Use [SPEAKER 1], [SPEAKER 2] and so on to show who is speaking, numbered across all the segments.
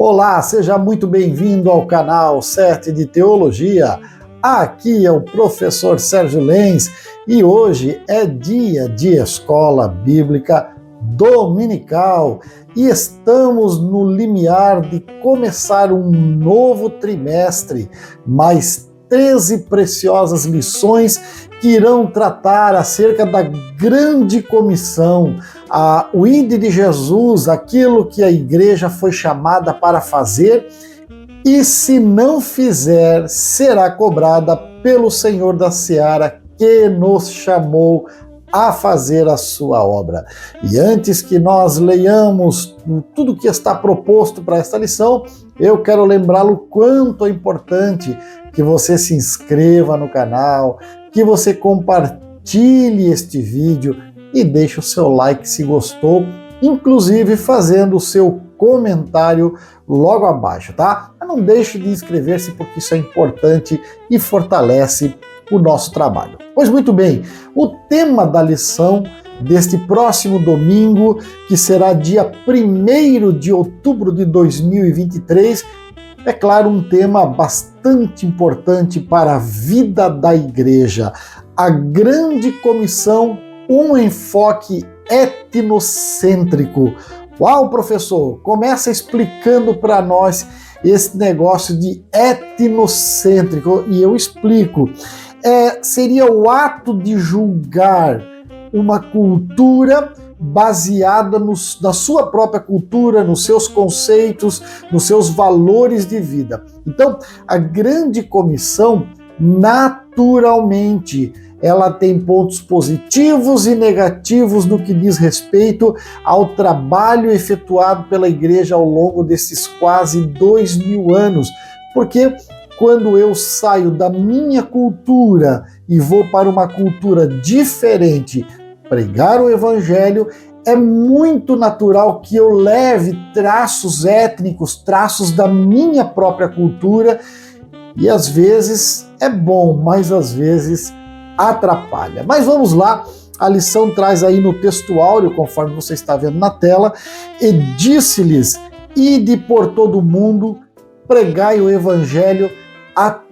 [SPEAKER 1] Olá, seja muito bem-vindo ao canal 7 de Teologia. Aqui é o professor Sérgio Lenz e hoje é dia de Escola Bíblica Dominical e estamos no limiar de começar um novo trimestre, mais 13 preciosas lições que irão tratar acerca da grande comissão, o Ide de Jesus, aquilo que a igreja foi chamada para fazer, e se não fizer, será cobrada pelo Senhor da Seara, que nos chamou a fazer a sua obra. E antes que nós leiamos tudo que está proposto para esta lição, eu quero lembrá-lo quanto é importante que você se inscreva no canal, que você compartilhe este vídeo e deixe o seu like se gostou, inclusive fazendo o seu comentário logo abaixo, tá? Mas não deixe de inscrever-se porque isso é importante e fortalece o nosso trabalho. Pois muito bem, o tema da lição deste próximo domingo, que será dia 1º de outubro de 2023, é claro, um tema bastante importante para a vida da igreja. A grande comissão, um enfoque etnocêntrico. Uau, professor, começa explicando para nós esse negócio de etnocêntrico, e eu explico. Seria o ato de julgar uma cultura baseada na sua própria cultura, nos seus conceitos, nos seus valores de vida. Então, a grande comissão, naturalmente, ela tem pontos positivos e negativos no que diz respeito ao trabalho efetuado pela igreja ao longo desses quase 2000 anos, porque quando eu saio da minha cultura e vou para uma cultura diferente, pregar o evangelho, é muito natural que eu leve traços étnicos, traços da minha própria cultura, e às vezes é bom, mas às vezes atrapalha. Mas vamos lá, a lição traz aí no texto áureo, conforme você está vendo na tela, e disse-lhes: ide por todo o mundo, pregai o evangelho a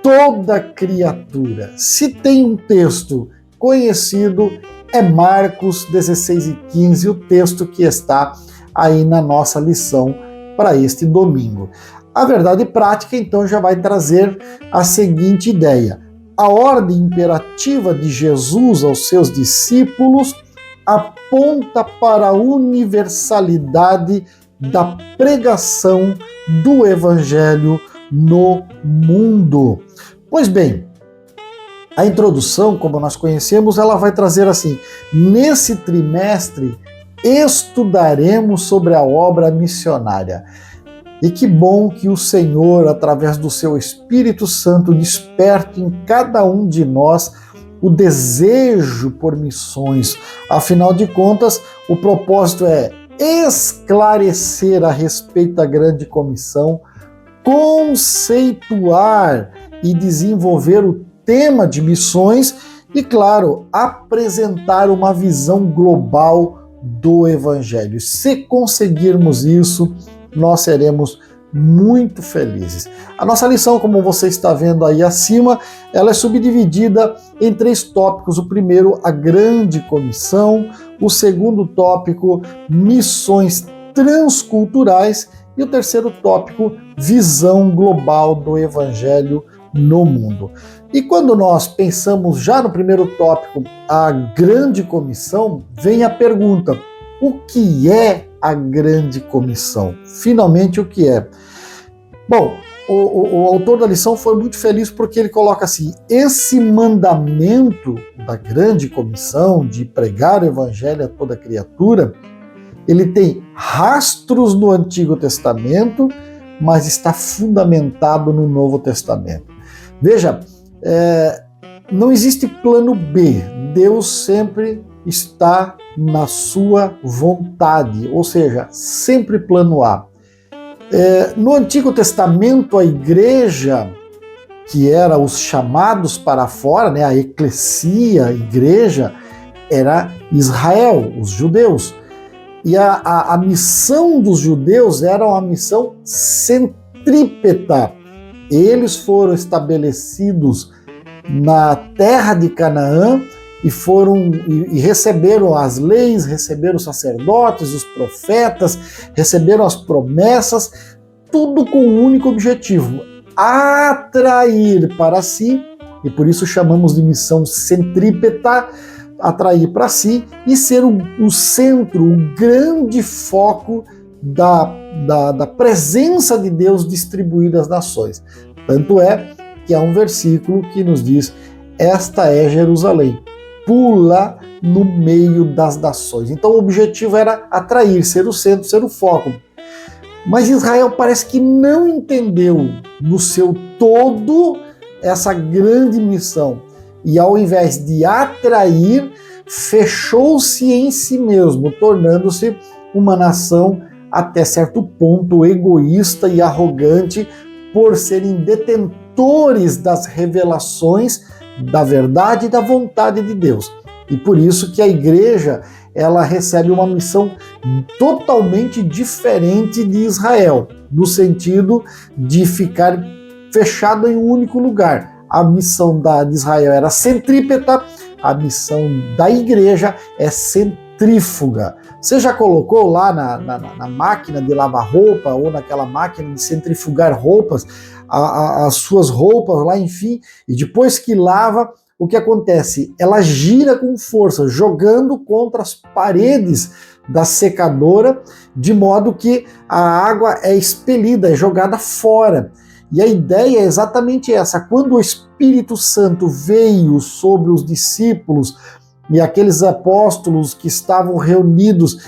[SPEAKER 1] toda criatura. Se tem um texto conhecido, é Marcos 16:15, o texto que está aí na nossa lição para este domingo. A verdade prática, então, já vai trazer a seguinte ideia. A ordem imperativa de Jesus aos seus discípulos aponta para a universalidade da pregação do evangelho no mundo. Pois bem, a introdução, como nós conhecemos, ela vai trazer assim: nesse trimestre estudaremos sobre a obra missionária. E que bom que o Senhor, através do seu Espírito Santo, desperte em cada um de nós o desejo por missões. Afinal de contas, o propósito é esclarecer a respeito da grande comissão, conceituar e desenvolver o tema de missões e, claro, apresentar uma visão global do Evangelho. Se conseguirmos isso, nós seremos muito felizes. A nossa lição, como você está vendo aí acima, ela é subdividida em 3 tópicos. O primeiro, a grande comissão. O segundo tópico, missões transculturais. E o terceiro tópico, visão global do Evangelho no mundo. E quando nós pensamos já no primeiro tópico, a grande comissão, vem a pergunta: o que é a grande comissão? Finalmente, o que é? Bom, o autor da lição foi muito feliz porque ele coloca assim: esse mandamento da grande comissão de pregar o evangelho a toda criatura, ele tem rastros no Antigo Testamento, mas está fundamentado no Novo Testamento. Veja, não existe plano B. Deus sempre está na sua vontade, ou seja, sempre plano A. No Antigo Testamento, a igreja, que era os chamados para fora, né, a eclesia, a igreja, era Israel, os judeus. E a missão dos judeus era uma missão centrípeta. Eles foram estabelecidos na terra de Canaã e receberam as leis, receberam os sacerdotes, os profetas, receberam as promessas, tudo com um único objetivo: atrair para si, e por isso chamamos de missão centrípeta, atrair para si e ser o centro, o grande foco da presença de Deus distribuída às nações. Tanto é que há um versículo que nos diz: esta é Jerusalém, pula no meio das nações. Então o objetivo era atrair, ser o centro, ser o foco. Mas Israel parece que não entendeu no seu todo essa grande missão. E ao invés de atrair, fechou-se em si mesmo, tornando-se uma nação até certo ponto egoísta e arrogante, por serem detentores das revelações da verdade e da vontade de Deus. E por isso que a igreja, ela recebe uma missão totalmente diferente de Israel, no sentido de ficar fechado em um único lugar. A missão de Israel era centrípeta, a missão da igreja é centrífuga. Você já colocou lá na máquina de lavar roupa ou naquela máquina de centrifugar roupas, as suas roupas lá, enfim, e depois que lava, o que acontece? Ela gira com força, jogando contra as paredes da secadora, de modo que a água é expelida, é jogada fora. E a ideia é exatamente essa. Quando o Espírito Santo veio sobre os discípulos e aqueles apóstolos que estavam reunidos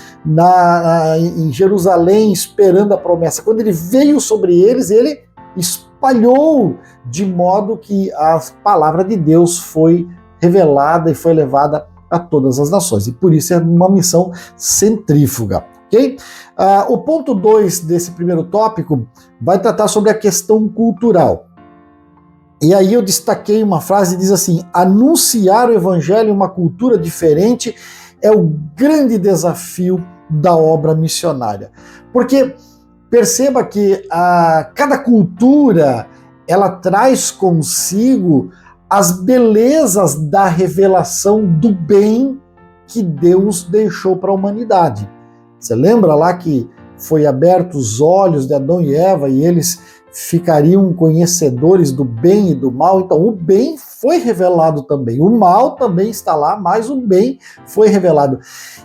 [SPEAKER 1] em Jerusalém esperando a promessa, quando ele veio sobre eles, ele espalhou de modo que a palavra de Deus foi revelada e foi levada a todas as nações. E por isso é uma missão centrífuga. Okay? O ponto 2 desse primeiro tópico vai tratar sobre a questão cultural. E aí eu destaquei uma frase que diz assim: anunciar o evangelho em uma cultura diferente é o grande desafio da obra missionária. Porque perceba que cada cultura, ela traz consigo as belezas da revelação do bem que Deus deixou para a humanidade. Você lembra lá que foi aberto os olhos de Adão e Eva e eles ficariam conhecedores do bem e do mal? Então o bem foi revelado também, o mal também está lá, mas o bem foi revelado.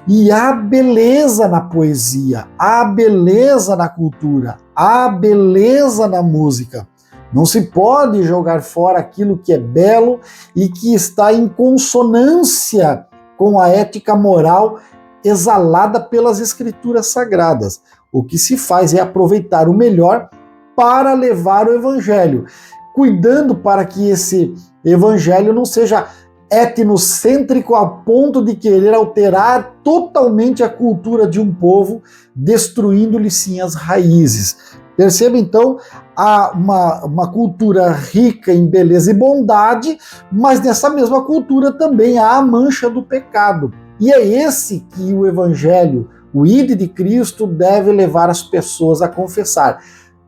[SPEAKER 1] E há beleza na poesia, há beleza na cultura, há beleza na música. Não se pode jogar fora aquilo que é belo e que está em consonância com a ética moral exalada pelas escrituras sagradas. O que se faz é aproveitar o melhor para levar o evangelho, cuidando para que esse evangelho não seja etnocêntrico a ponto de querer alterar totalmente a cultura de um povo, destruindo-lhe sim as raízes. Perceba então, há uma cultura rica em beleza e bondade, mas nessa mesma cultura também há a mancha do pecado. E é esse que o evangelho, o ID de Cristo, deve levar as pessoas a confessar,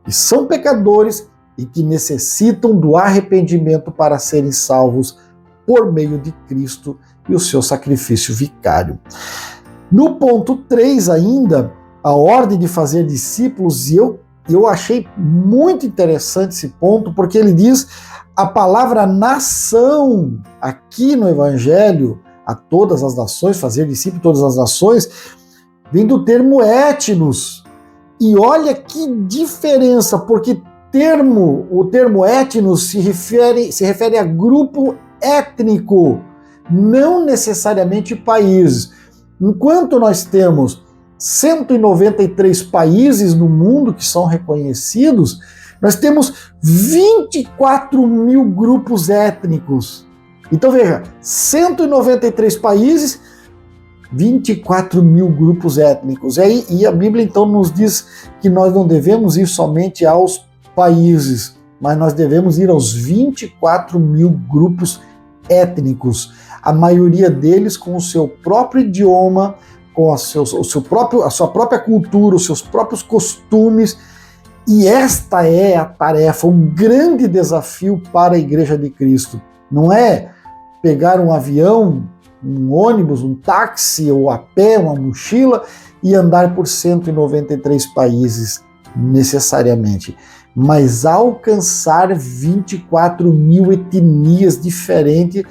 [SPEAKER 1] que são pecadores e que necessitam do arrependimento para serem salvos por meio de Cristo e o seu sacrifício vicário. No ponto 3 ainda, a ordem de fazer discípulos, e eu achei muito interessante esse ponto, porque ele diz a palavra nação aqui no evangelho, a todas as nações, fazer discípulos todas as nações, vem do termo etnos. E olha que diferença, porque o termo etnos se refere a grupo étnico, não necessariamente países. Enquanto nós temos 193 países no mundo que são reconhecidos, nós temos 24 mil grupos étnicos. Então veja, 193 países, 24 mil grupos étnicos. E a Bíblia então nos diz que nós não devemos ir somente aos países, mas nós devemos ir aos 24 mil grupos étnicos. A maioria deles com o seu próprio idioma, com a sua própria cultura, os seus próprios costumes. E esta é a tarefa, um grande desafio para a Igreja de Cristo. Não é pegar um avião, um ônibus, um táxi ou a pé, uma mochila e andar por 193 países necessariamente, mas alcançar 24 mil etnias diferentes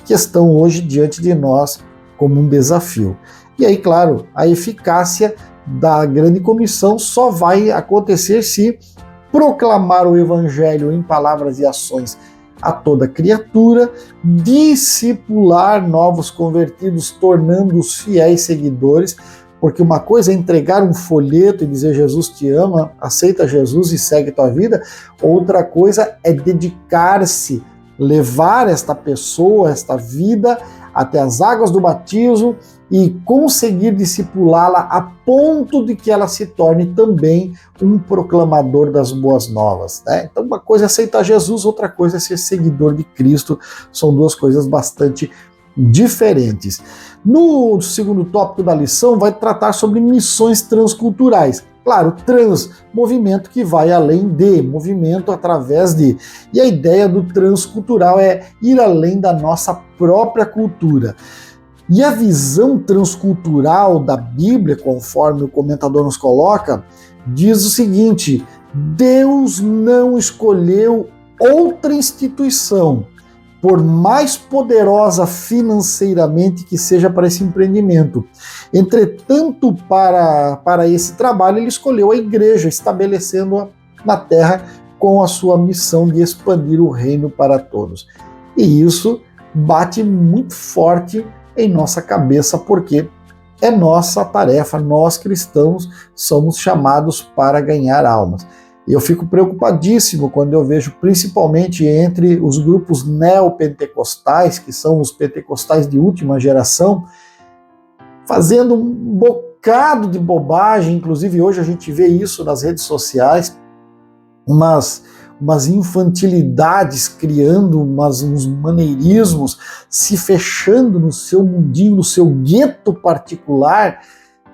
[SPEAKER 1] que estão hoje diante de nós como um desafio. E aí, claro, a eficácia da grande comissão só vai acontecer se proclamar o evangelho em palavras e ações a toda criatura, discipular novos convertidos, tornando-os fiéis seguidores, porque uma coisa é entregar um folheto e dizer Jesus te ama, aceita Jesus e segue tua vida, outra coisa é dedicar-se, levar esta pessoa, esta vida até as águas do batismo e conseguir discipulá-la a ponto de que ela se torne também um proclamador das boas novas, né? Então uma coisa é aceitar Jesus, outra coisa é ser seguidor de Cristo, são duas coisas bastante diferentes. No segundo tópico da lição vai tratar sobre missões transculturais. Claro, trans, movimento que vai além de, movimento através de. E a ideia do transcultural é ir além da nossa própria cultura. E a visão transcultural da Bíblia, conforme o comentador nos coloca, diz o seguinte: Deus não escolheu outra instituição, por mais poderosa financeiramente que seja para esse empreendimento. Entretanto, para esse trabalho, ele escolheu a igreja, estabelecendo-a na terra com a sua missão de expandir o reino para todos. E isso bate muito forte em nossa cabeça, porque é nossa tarefa, nós cristãos somos chamados para ganhar almas. E eu fico preocupadíssimo quando eu vejo, principalmente entre os grupos neopentecostais, que são os pentecostais de última geração, fazendo um bocado de bobagem. Inclusive hoje a gente vê isso nas redes sociais, umas infantilidades criando, uns maneirismos, se fechando no seu mundinho, no seu gueto particular.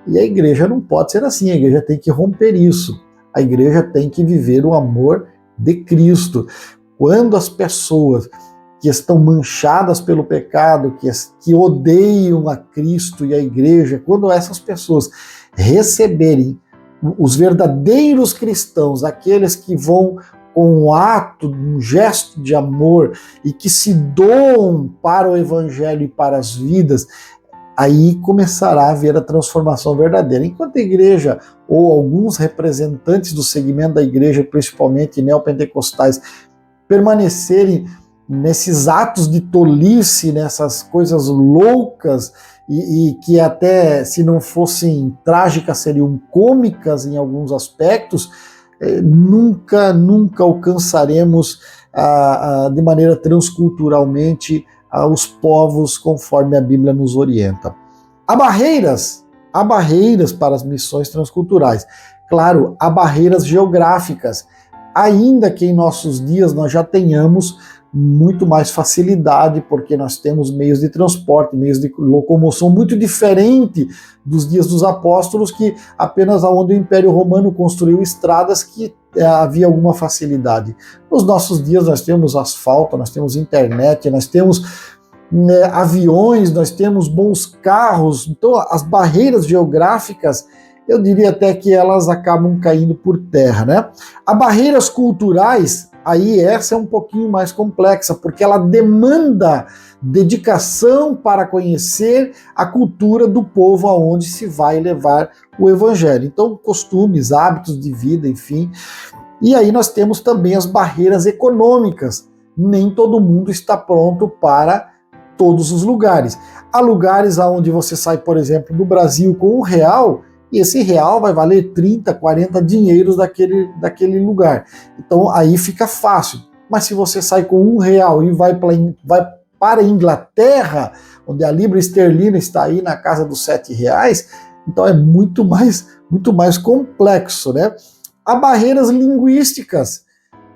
[SPEAKER 1] E a igreja não pode ser assim, a igreja tem que romper isso. A igreja tem que viver o amor de Cristo. Quando as pessoas que estão manchadas pelo pecado, que odeiam a Cristo e a igreja, quando essas pessoas receberem os verdadeiros cristãos, aqueles que vão com um ato, um gesto de amor e que se doam para o evangelho e para as vidas, aí começará a haver a transformação verdadeira. Enquanto a igreja, ou alguns representantes do segmento da igreja, principalmente neopentecostais, permanecerem nesses atos de tolice, nessas coisas loucas, e que até, se não fossem trágicas, seriam cômicas em alguns aspectos, nunca alcançaremos de maneira transculturalmente os povos conforme a Bíblia nos orienta. Há barreiras para as missões transculturais. Claro, há barreiras geográficas, ainda que em nossos dias nós já tenhamos muito mais facilidade, porque nós temos meios de transporte, meios de locomoção muito diferente dos dias dos apóstolos, que apenas onde o Império Romano construiu estradas que havia alguma facilidade. Nos nossos dias nós temos asfalto, nós temos internet, nós temos aviões, nós temos bons carros. Então as barreiras geográficas, eu diria até que elas acabam caindo por terra, né? As barreiras culturais, aí essa é um pouquinho mais complexa, porque ela demanda dedicação para conhecer a cultura do povo aonde se vai levar o evangelho. Então, costumes, hábitos de vida, enfim. E aí nós temos também as barreiras econômicas. Nem todo mundo está pronto para todos os lugares. Há lugares onde você sai, por exemplo, do Brasil com R$1, e esse real vai valer 30, 40 dinheiros daquele lugar. Então aí fica fácil. Mas se você sai com R$1 e vai para a Inglaterra, onde a libra esterlina está aí na casa dos R$7, então é muito mais complexo, né? Há barreiras linguísticas,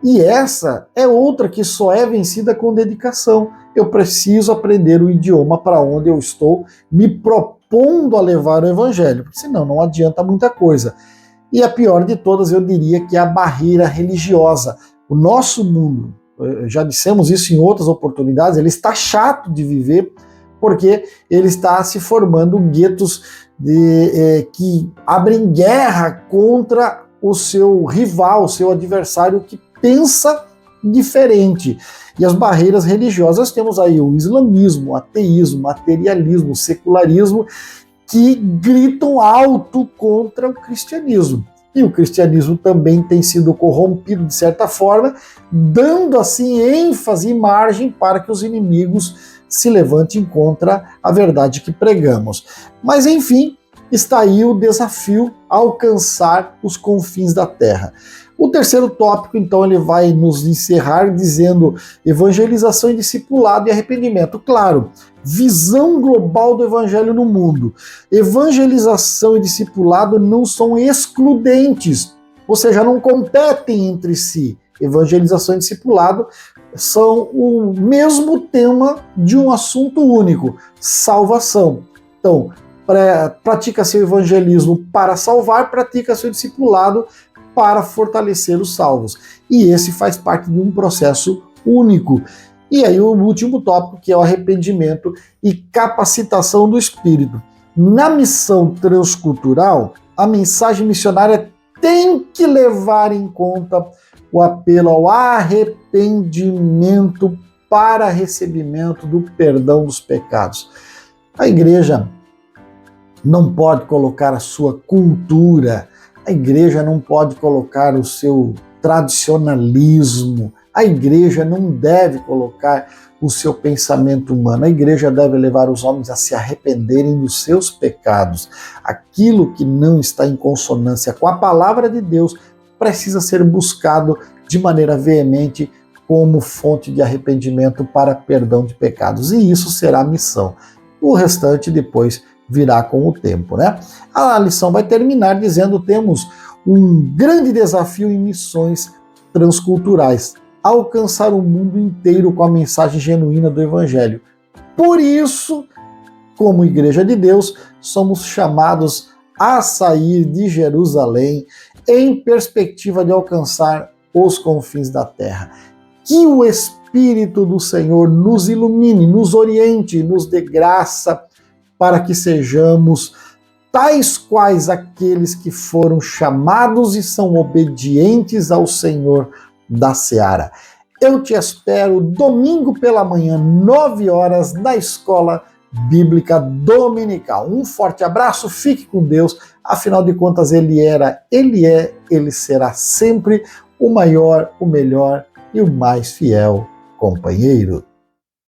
[SPEAKER 1] e essa é outra que só é vencida com dedicação. eu preciso aprender o idioma para onde eu estou me propondo a levar o evangelho, porque senão não adianta muita coisa. E a pior de todas, eu diria que é a barreira religiosa. O nosso mundo, já dissemos isso em outras oportunidades, ele está chato de viver porque ele está se formando guetos que abrem guerra contra o seu rival, o seu adversário que pensa diferente. E as barreiras religiosas, temos aí o islamismo, o ateísmo, o materialismo, o secularismo, que gritam alto contra o cristianismo. E o cristianismo também tem sido corrompido de certa forma, dando assim ênfase e margem para que os inimigos se levantem contra a verdade que pregamos. Mas enfim, está aí o desafio a alcançar os confins da terra. O terceiro tópico, então, ele vai nos encerrar dizendo evangelização e discipulado e arrependimento. Claro, visão global do evangelho no mundo. Evangelização e discipulado não são excludentes, ou seja, não competem entre si. Evangelização e discipulado são o mesmo tema de um assunto único, salvação. Então, pratica-se o evangelismo para salvar, pratica-se o discipulado para fortalecer os salvos. E esse faz parte de um processo único. E aí o último tópico, que é o arrependimento e capacitação do espírito. Na missão transcultural, a mensagem missionária tem que levar em conta o apelo ao arrependimento para recebimento do perdão dos pecados. A igreja não pode colocar a sua cultura, a igreja não pode colocar o seu tradicionalismo, a igreja não deve colocar o seu pensamento humano, a igreja deve levar os homens a se arrependerem dos seus pecados. Aquilo que não está em consonância com a palavra de Deus precisa ser buscado de maneira veemente como fonte de arrependimento para perdão de pecados, e isso será a missão. O restante depois virá com o tempo, né? A lição vai terminar dizendo: temos um grande desafio em missões transculturais, alcançar o mundo inteiro com a mensagem genuína do Evangelho. Por isso, como Igreja de Deus, somos chamados a sair de Jerusalém em perspectiva de alcançar os confins da terra. Que o Espírito do Senhor nos ilumine, nos oriente, nos dê graça para que sejamos tais quais aqueles que foram chamados e são obedientes ao Senhor da Seara. Eu te espero domingo pela manhã, 9 horas, na Escola Bíblica Dominical. Um forte abraço, fique com Deus, afinal de contas Ele era, Ele é, Ele será sempre o maior, o melhor e o mais fiel companheiro.